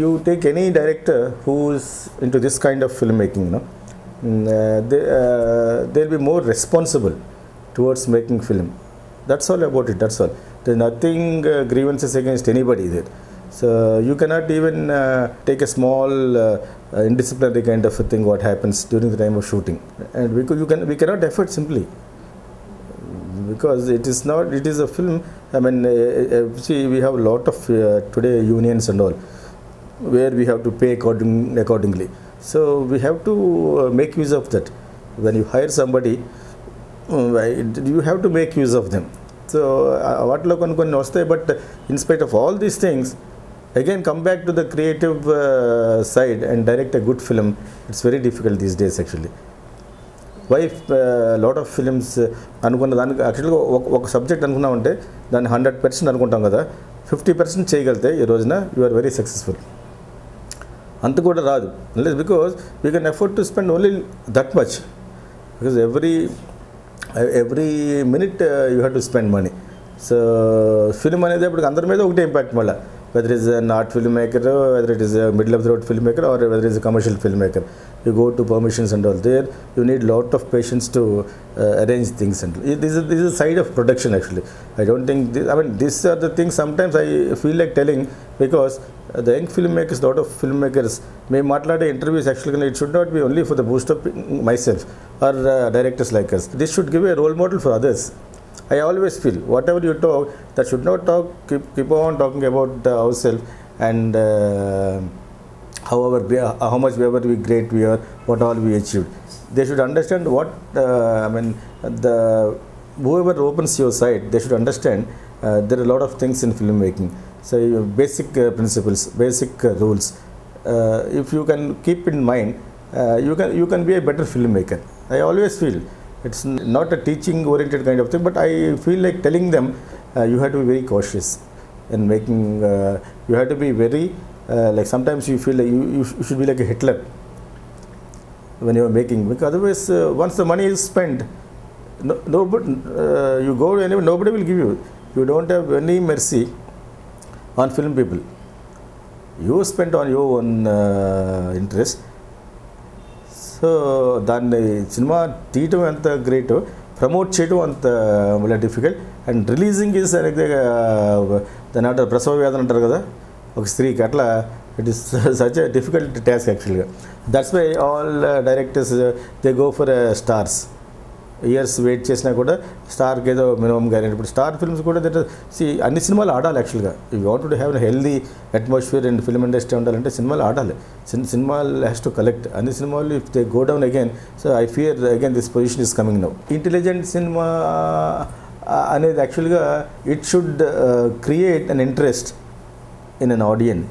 you take any director who is into this kind of filmmaking, they'll be more responsible towards making film. That's all about it. That's all. There's nothing grievances against anybody there. So you cannot even take a small indisciplinary kind of a thing what happens during the time of shooting, and we cannot afford simply because it is not. It is a film. I mean, see, we have a lot of today unions and all, where we have to pay accordingly. So we have to make use of that. When you hire somebody, you have to make use of them. So what కొన్ని వస్తాయి, but in spite of all these things, again come back to the creative side and direct a good film. It's very difficult these days actually. Why lot of films అనుకున్న దానికి యాక్చువల్గా ఒక subject అనుకున్నామంటే దాన్ని 100% అనుకుంటాం కదా, 50% చేయగలిగితే ఈ రోజున యు ఆర్ వెరీ సక్సెస్ఫుల్. అంత కూడా రాదు, because we can afford to spend only that much, because every minute you have to spend money. So film అనేది అప్పుడు అందరి మీద ఒకటే ఇంపాక్ట్ మళ్ళీ, whether it is an art filmmaker, whether it is a middle of the road filmmaker, or whether it is a commercial filmmaker. You go to permissions and all there, you need lot of patience to arrange things. And this is a side of production actually. I don't think these are the things sometimes I feel like telling, because the young filmmakers, lot of filmmakers may matlade interviews actually, it should not be only for the boost up myself or directors like us. This should give a role model for others. I always feel whatever you talk, that should not talk, keep on talking about ourselves and how much ever we great we are, what all we achieved. They should understand what whoever opens your site, they should understand there are a lot of things in filmmaking. So basic principles, basic rules. If you can keep in mind, you can be a better filmmaker. I always feel. It's not a teaching oriented kind of thing, but I feel like telling them you have to be very cautious in making, you have to be very, like sometimes you feel like you should be like a Hitler when you are making, because otherwise once the money is spent, you go anywhere, nobody will give you. You don't have any mercy on film people. You spend on your own interest. So దాన్ని cinema తీయటం ఎంత great, promote చేయడం అంత మళ్ళీ difficult, and releasing is అనేది దాని అంటారు ప్రసవ వేదన అంటారు కదా ఒక స్త్రీకి, అట్లా it is such a difficult task యాక్చువల్గా. That's why all directors they go for stars. Years wait చేసినా కూడా స్టార్కి ఏదో మినిమం గ్యారెంటీ. ఇప్పుడు స్టార్ ఫిల్మ్స్ కూడా అన్ని సినిమాలు ఆడాలి యాక్చువల్గా. You want to have a healthy atmosphere and film industry ఉండాలంటే సినిమాలు ఆడాలి. సినిమాలు హ్యాస్ టు కలెక్ట్. అన్ని సినిమాలు if they go down again, so I fear again this position is coming now. Intelligent cinema అనేది యాక్చువల్గా it should create an interest in an audience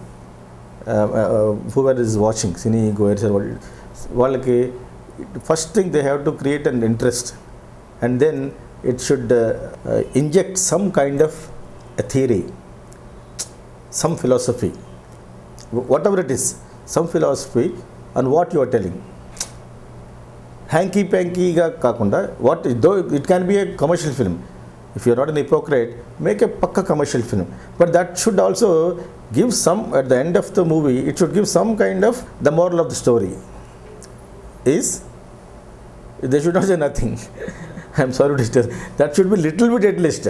whoever is watching cine goers. వాళ్ళకి first thing they have to create an interest, and then it should inject some kind of a theory, some philosophy, whatever it is, some philosophy on what you are telling. Hanky panky ga kakunda, what though it can be a commercial film, if you are not an hypocrite, make a pakka commercial film, but that should also give some, at the end of the movie it should give some kind of the moral of the story is, they should not say nothing. I am sorry to tell, that should be little bit at least.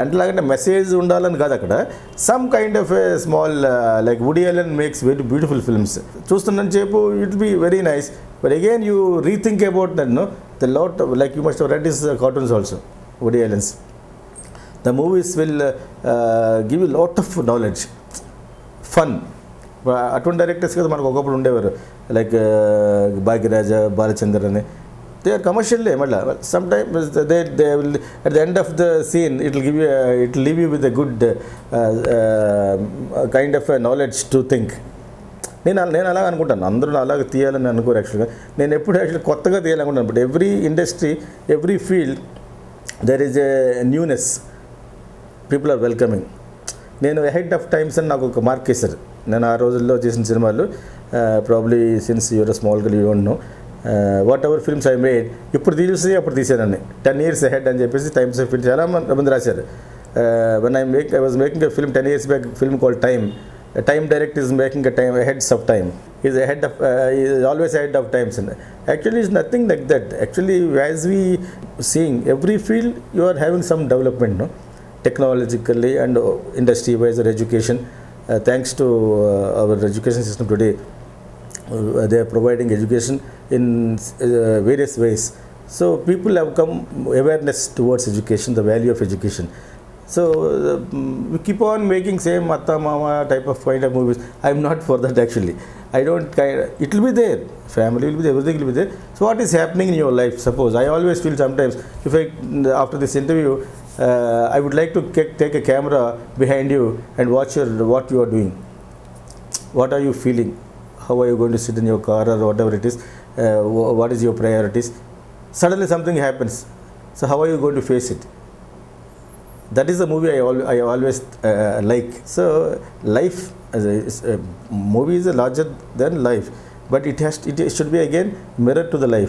అంటే message ఉండాలని కాదు అక్కడ, some kind of a small, like Woody Allen makes very beautiful films. చూస్తున్నంత సేపు it be very nice, but again you rethink about that, no the lot, like you must read his cartoons also, Woody Allen's. The movies will give you lot of knowledge, fun. అటువంటి directors కదా మనకు ఒకప్పుడు ఉండేవారు, like Bhagyaraja, Balachander అని. They are commercially, sometimes they will, at the end of the scene it will leave you with a good kind of a knowledge to think. నేను అలాగ అనుకుంటాను, అందరూ అలాగ తీయాలని అనుకోరు యాక్చువల్గా. నేను ఎప్పుడు యాక్చువల్లీ కొత్తగా తీయాలనుకుంటాను, but every industry, every field there is a newness, people are welcoming. నేను అహెడ్ ఆఫ్ టైమ్స్ అని నాకు ఒక మార్క్ వేశారు. నేను ఆ రోజుల్లో చేసిన సినిమాలు, probably since you're small girl you don't know, whatever films I made, ఇప్పుడు తీసి అప్పుడు తీసానండి, 10 years ahead అని చెప్పేసి టైమ్స్ ఆఫ్ ఫిల్మ్ చాలా మంది రాశారు. When I was making a film 10 years back, film called time, A time director is making a time ahead of time. He is always ahead of times. And actually, it's nothing like that. Actually, as we seeing every field, you are having some development, no, technologically and industry-wise or education. Thanks to our education system today, they are providing education in various ways. So people have come awareness towards education, the value of education. So we keep on making same Atta Mama type of kind of movies. I'm not for that actually. I don't it will be there. Family will be there, everything will be there. So what is happening in your life? Suppose I always feel sometimes if after this interview, I would like to take a camera behind you and watch what you are doing. What are you feeling? How are you going to sit in your car or whatever it is? What is your priorities? Suddenly something happens. So how are you going to face it? That is the movie I always like. So life as a movie is larger than life, but it should be again mirror to the life.